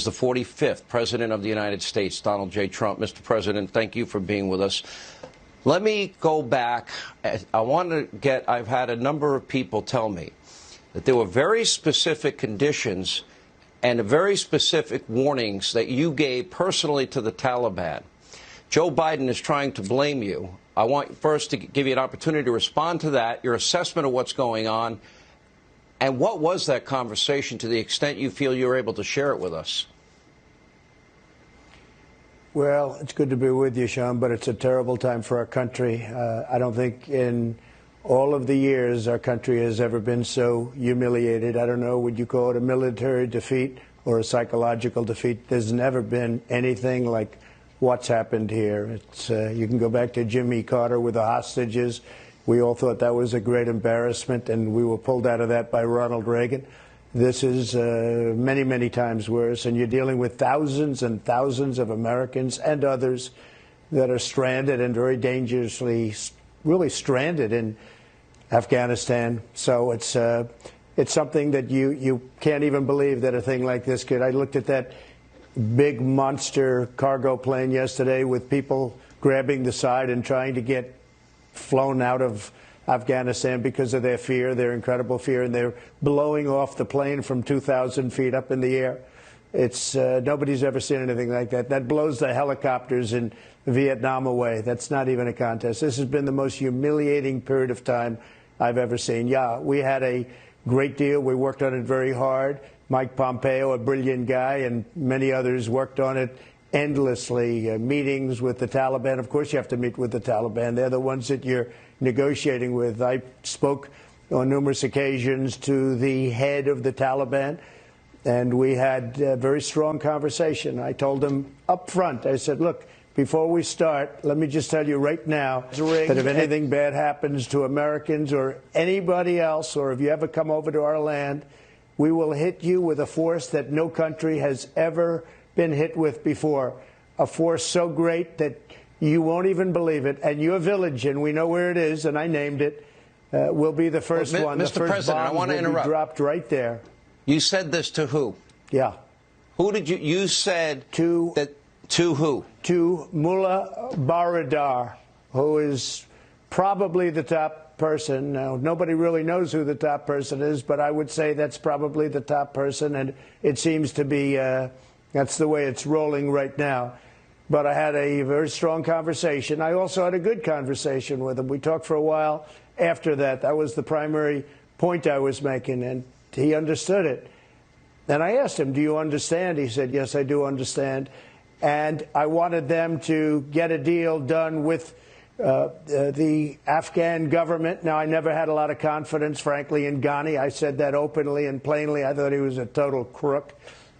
the 45th President of the United States, Donald J. Trump. Mr. President, thank you for being with us. Let me go back. I've had a number of people tell me that there were very specific conditions and very specific warnings that you gave personally to the Taliban. Joe Biden is trying to blame you. I want first to give you an opportunity to respond to that, your assessment of what's going on, and what was that conversation to the extent you feel you were able to share it with us? Well, it's good to be with you, Sean, but it's a terrible time for our country. I don't think in all of the years our country has ever been so humiliated. I don't know, would you call it a military defeat or a psychological defeat? There's never been anything like what's happened here. It's, you can go back to Jimmy Carter with the hostages. We all thought that was a great embarrassment, and we were pulled out of that by Ronald Reagan. This is many, many times worse, and you're dealing with thousands and thousands of Americans and others that are stranded and very dangerously, really stranded in Afghanistan. So it's something that you can't even believe that a thing like this could. I looked at that big monster cargo plane yesterday with people grabbing the side and trying to get flown out of Afghanistan because of their fear, their incredible fear, and they're blowing off the plane from 2,000 feet up in the air. It's nobody's ever seen anything like that. That blows the helicopters in Vietnam away. That's not even a contest. This has been the most humiliating period of time I've ever seen. Yeah, we had a great deal. We worked on it very hard. Mike Pompeo, a brilliant guy, and many others worked on it endlessly. Meetings with the Taliban. Of course you have to meet with the Taliban. They're the ones that you're negotiating with. I spoke on numerous occasions to the head of the Taliban, and we had a very strong conversation. I told him up front, I said, look, before we start, let me just tell you right now that if anything bad happens to Americans or anybody else, or if you ever come over to our land, we will hit you with a force that no country has ever been hit with before, a force so great that you won't even believe it. And your village, and we know where it is, and I named it, will be the first one. Mr. President, I want to interrupt. Be dropped right there. You said this to who? Yeah. Who did you? You said that to who? To Mullah Baradar, who is probably the top person. Now, nobody really knows who the top person is, but I would say that's probably the top person, and it seems to be that's the way it's rolling right now. But I had a very strong conversation. I also had a good conversation with him. We talked for a while after that. That was the primary point I was making, and he understood it. And I asked him, do you understand? He said, yes, I do understand. And I wanted them to get a deal done with the Afghan government. Now, I never had a lot of confidence, frankly, in Ghani. I said that openly and plainly. I thought he was a total crook.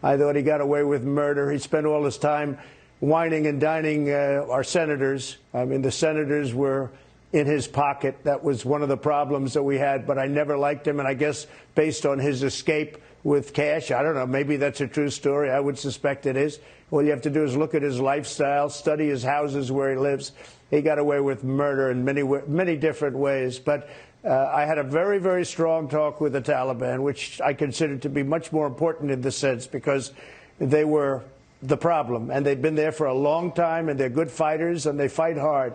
I thought he got away with murder. He spent all his time whining and dining our senators. I mean, the senators were in his pocket. That was one of the problems that we had, but I never liked him. And I guess based on his escape with cash, I don't know, maybe that's a true story. I would suspect it is. All you have to do is look at his lifestyle, study his houses where he lives. He got away with murder in many different ways. But I had a very, very strong talk with the Taliban, which I considered to be much more important in this sense because they were the problem. And they've been there for a long time, and they're good fighters, and they fight hard.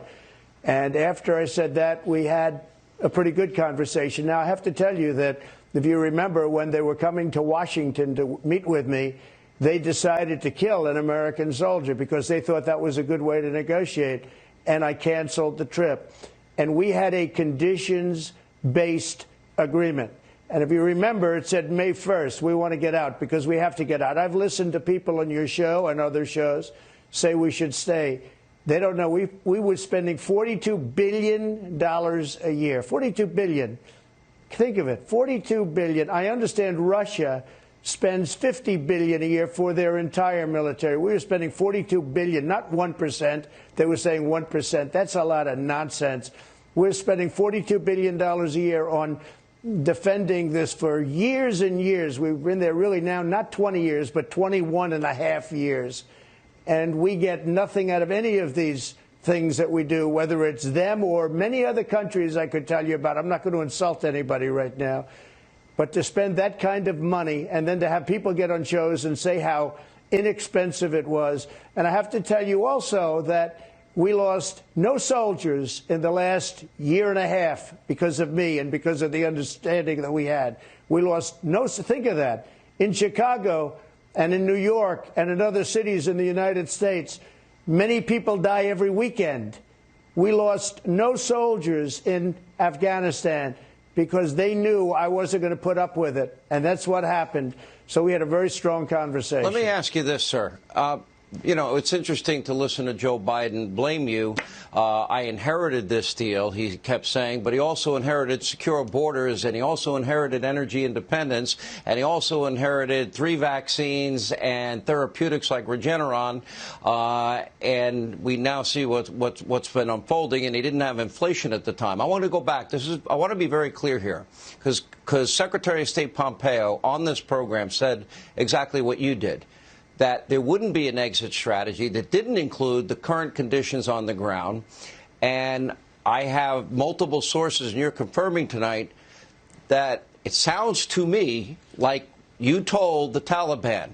And after I said that, we had a pretty good conversation. Now, I have to tell you that if you remember when they were coming to Washington to meet with me, they decided to kill an American soldier because they thought that was a good way to negotiate. And I canceled the trip. And we had a conditions-based agreement. And if you remember, it said May 1st, we want to get out because we have to get out. I've listened to people on your show and other shows say we should stay. They don't know. We were spending $42 billion a year. $42 billion. Think of it. $42 billion. I understand Russia spends $50 billion a year for their entire military. We were spending $42 billion, not 1%. They were saying 1%. That's a lot of nonsense. We're spending $42 billion a year on defending this for years and years. We've been there really now, not 20 years, but 21 and a half years. And we get nothing out of any of these things that we do, whether it's them or many other countries I could tell you about. I'm not going to insult anybody right now. But to spend that kind of money and then to have people get on shows and say how inexpensive it was. And I have to tell you also that we lost no soldiers in the last year and a half because of me and because of the understanding that we had. We lost no, think of that. In Chicago and in New York and in other cities in the United States, many people die every weekend. We lost no soldiers in Afghanistan because they knew I wasn't going to put up with it. And that's what happened. So we had a very strong conversation. Let me ask you this, sir. You know, it's interesting to listen to Joe Biden blame you. I inherited this deal, he kept saying, but he also inherited secure borders, and he also inherited energy independence, and he also inherited 3 vaccines and therapeutics like Regeneron, and we now see what's been unfolding, and he didn't have inflation at the time. I want to go back. I want to be very clear here, because Secretary of State Pompeo on this program said exactly what you did, that there wouldn't be an exit strategy that didn't include the current conditions on the ground. And I have multiple sources, and you're confirming tonight, that it sounds to me like you told the Taliban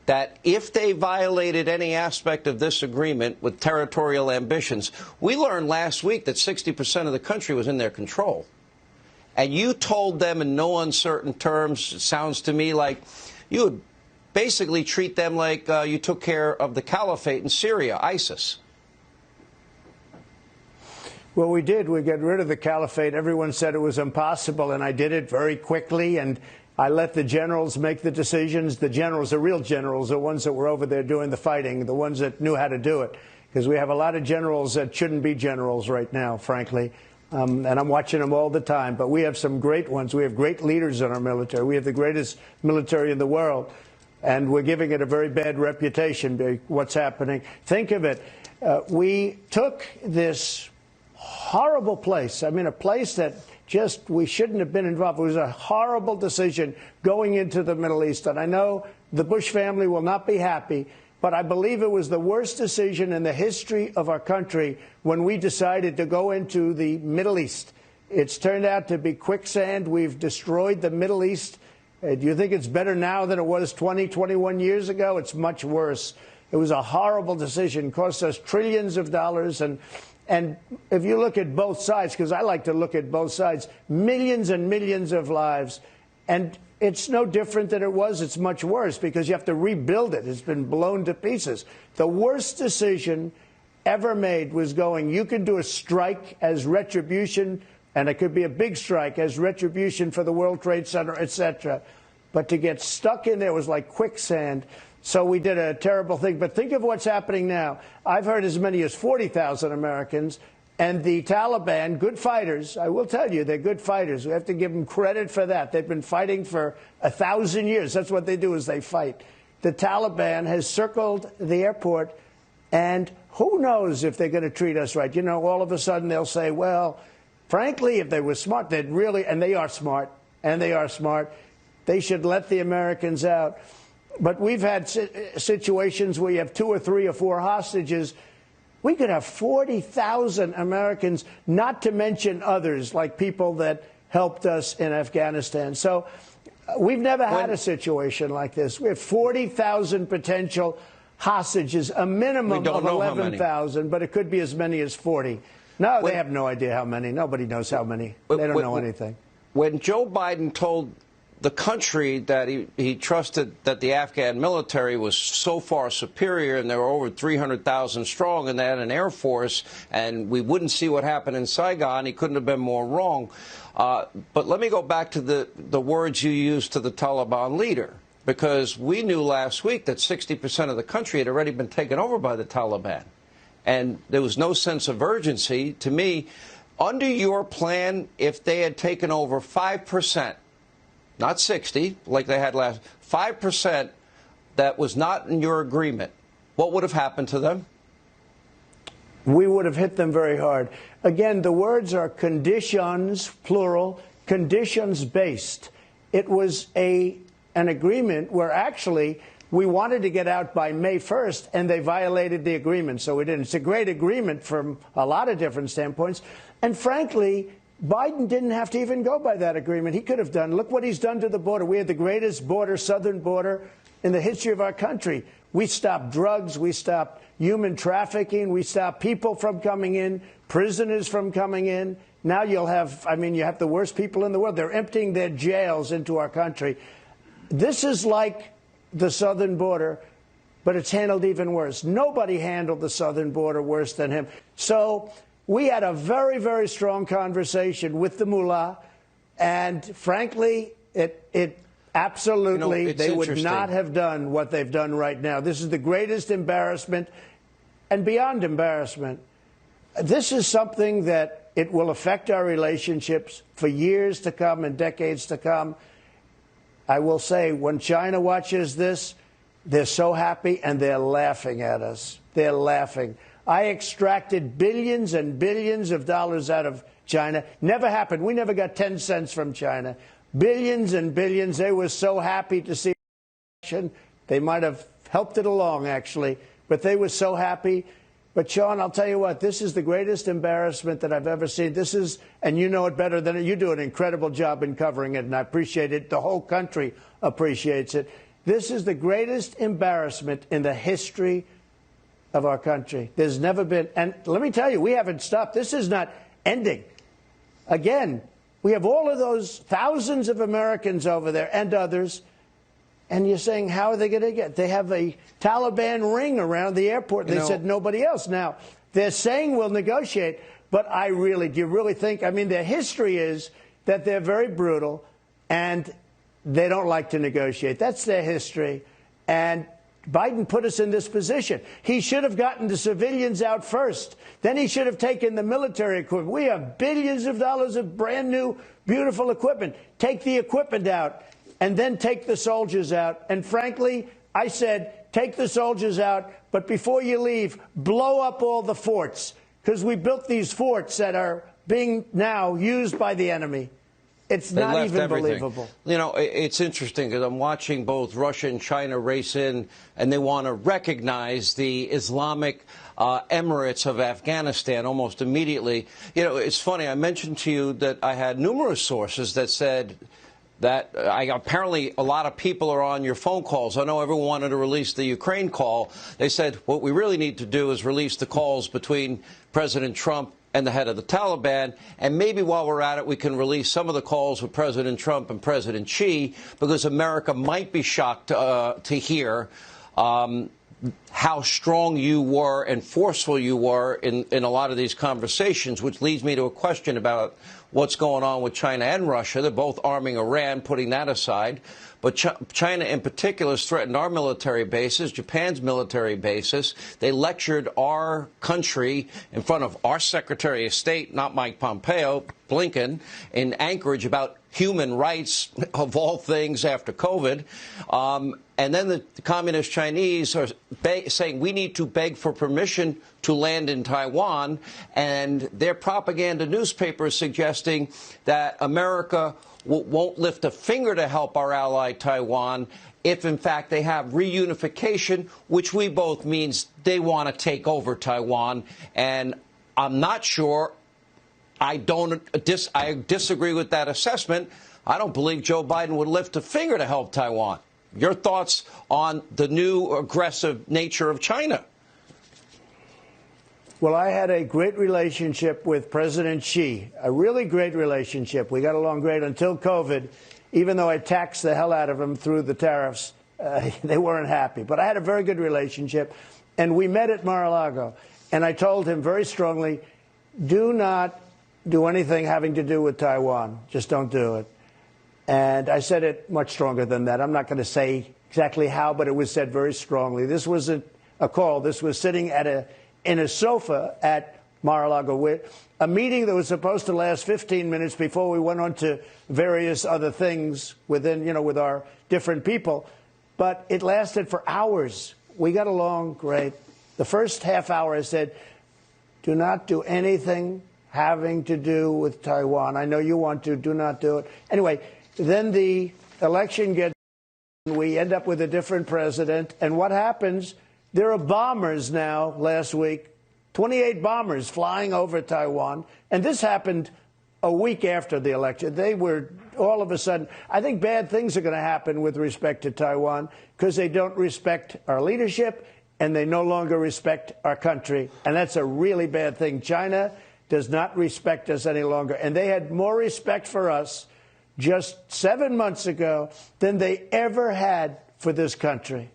that if they violated any aspect of this agreement with territorial ambitions, we learned last week that 60% of the country was in their control. And you told them in no uncertain terms, it sounds to me like you would basically treat them like you took care of the caliphate in Syria, ISIS. Well, we did. We got rid of the caliphate. Everyone said it was impossible, and I did it very quickly, and I let the generals make the decisions. The generals, the real generals, the ones that were over there doing the fighting, the ones that knew how to do it, because we have a lot of generals that shouldn't be generals right now, frankly. And I'm watching them all the time. But we have some great ones. We have great leaders in our military. We have the greatest military in the world. And we're giving it a very bad reputation, what's happening. Think of it. We took this horrible place, I mean, a place that just we shouldn't have been involved. It was a horrible decision going into the Middle East. And I know the Bush family will not be happy, but I believe it was the worst decision in the history of our country when we decided to go into the Middle East. It's turned out to be quicksand. We've destroyed the Middle East. Do you think it's better now than it was 20, 21 years ago? It's much worse. It was a horrible decision, cost us trillions of dollars. And if you look at both sides, because I like to look at both sides, millions and millions of lives. And it's no different than it was. It's much worse because you have to rebuild it. It's been blown to pieces. The worst decision ever made was going, you can do a strike as retribution, and it could be a big strike as retribution for the World Trade Center, etc. But to get stuck in there was like quicksand. So we did a terrible thing. But think of what's happening now. I've heard as many as 40,000 Americans. And the Taliban, good fighters, I will tell you, they're good fighters. We have to give them credit for that. They've been fighting for 1,000 years. That's what they do, is they fight. The Taliban has circled the airport, and who knows if they're going to treat us right. You know, all of a sudden they'll say, well, frankly, if they were smart, they'd really, and they are smart, they should let the Americans out. But we've had situations where you have 2 or 3 or 4 hostages. We could have 40,000 Americans, not to mention others, like people that helped us in Afghanistan. So we've never had a situation like this. We have 40,000 potential hostages, a minimum of 11,000, but it could be as many as 40. No, they have no idea how many. Nobody knows how many. They don't know anything. When Joe Biden told the country that he trusted that the Afghan military was so far superior, and they were over 300,000 strong, and they had an air force, and we wouldn't see what happened in Saigon, he couldn't have been more wrong. But let me go back to the words you used to the Taliban leader, because we knew last week that 60% of the country had already been taken over by the Taliban, and there was no sense of urgency. To me, under your plan, if they had taken over 5%, not 60, like they had last, 5% that was not in your agreement, what would have happened to them? We would have hit them very hard. Again, the words are conditions, plural, conditions-based. It was an agreement where actually we wanted to get out by May 1st, and they violated the agreement, so we didn't. It's a great agreement from a lot of different standpoints. And frankly, Biden didn't have to even go by that agreement. He could have done, look what he's done to the border. We had the greatest border, southern border in the history of our country. We stopped drugs. We stopped human trafficking. We stopped people from coming in, prisoners from coming in. Now you'll have, you have the worst people in the world. They're emptying their jails into our country. This is like the southern border, but it's handled even worse. Nobody handled the southern border worse than him. So we had a very, very strong conversation with the mullah, and frankly, it absolutely, they would not have done what they've done right now. This is the greatest embarrassment, and beyond embarrassment, this is something that it will affect our relationships for years to come and decades to come. I will say, when China watches this, they're so happy and they're laughing at us. They're laughing. I extracted billions and billions of dollars out of China. Never happened. We never got 10 cents from China. Billions and billions. They were so happy to see action. They might have helped it along, actually, but they were so happy. But, Sean, I'll tell you what, this is the greatest embarrassment that I've ever seen. This is, and you know it better than you do an incredible job in covering it, and I appreciate it. The whole country appreciates it. This is the greatest embarrassment in the history of our country. There's never been, and let me tell you, we haven't stopped. This is not ending. Again, we have all of those thousands of Americans over there and others, and you're saying, how are they going to get? They have a Taliban ring around the airport. They said nobody else. Now, they're saying we'll negotiate, but do you really think, their history is that they're very brutal and they don't like to negotiate. That's their history. And Biden put us in this position. He should have gotten the civilians out first. Then he should have taken the military equipment. We have billions of dollars of brand new, beautiful equipment. Take the equipment out and then take the soldiers out. And frankly, I said, take the soldiers out, but before you leave, blow up all the forts, because we built these forts that are being now used by the enemy. It's not even believable. It's interesting because I'm watching both Russia and China race in, and they want to recognize the Islamic Emirates of Afghanistan almost immediately. It's funny. I mentioned to you that I had numerous sources that said that apparently a lot of people are on your phone calls. I know everyone wanted to release the Ukraine call. They said what we really need to do is release the calls between President Trump and the head of the Taliban, and maybe while we're at it, we can release some of the calls with President Trump and President Xi, because America might be shocked to hear how strong you were and forceful you were in a lot of these conversations, which leads me to a question about what's going on with China and Russia. They're both arming Iran, putting that aside. But China in particular has threatened our military bases, Japan's military bases. They lectured our country in front of our Secretary of State, not Mike Pompeo, Blinken, in Anchorage about human rights, of all things, after COVID. And then the communist Chinese are saying we need to beg for permission to land in Taiwan. And their propaganda newspaper is suggesting that America won't lift a finger to help our ally Taiwan if, in fact, they have reunification, which we both means they want to take over Taiwan. And I'm not sure. I disagree with that assessment. I don't believe Joe Biden would lift a finger to help Taiwan. Your thoughts on the new aggressive nature of China? Well, I had a great relationship with President Xi, a really great relationship. We got along great until COVID. Even though I taxed the hell out of him through the tariffs, they weren't happy. But I had a very good relationship, and we met at Mar-a-Lago. And I told him very strongly, do not do anything having to do with Taiwan. Just don't do it. And I said it much stronger than that. I'm not going to say exactly how, but it was said very strongly. This wasn't a call. This was sitting in a sofa at Mar-a-Lago with a meeting that was supposed to last 15 minutes before we went on to various other things within, with our different people. But it lasted for hours. We got along great. The first half hour I said, do not do anything having to do with Taiwan. I know you want to. Do not do it. Anyway, then the election gets, we end up with a different president. And what happens? There are bombers now last week, 28 bombers flying over Taiwan. And this happened a week after the election. They were all of a sudden, I think bad things are going to happen with respect to Taiwan because they don't respect our leadership and they no longer respect our country. And that's a really bad thing. China does not respect us any longer. And they had more respect for us just 7 months ago than they ever had for this country.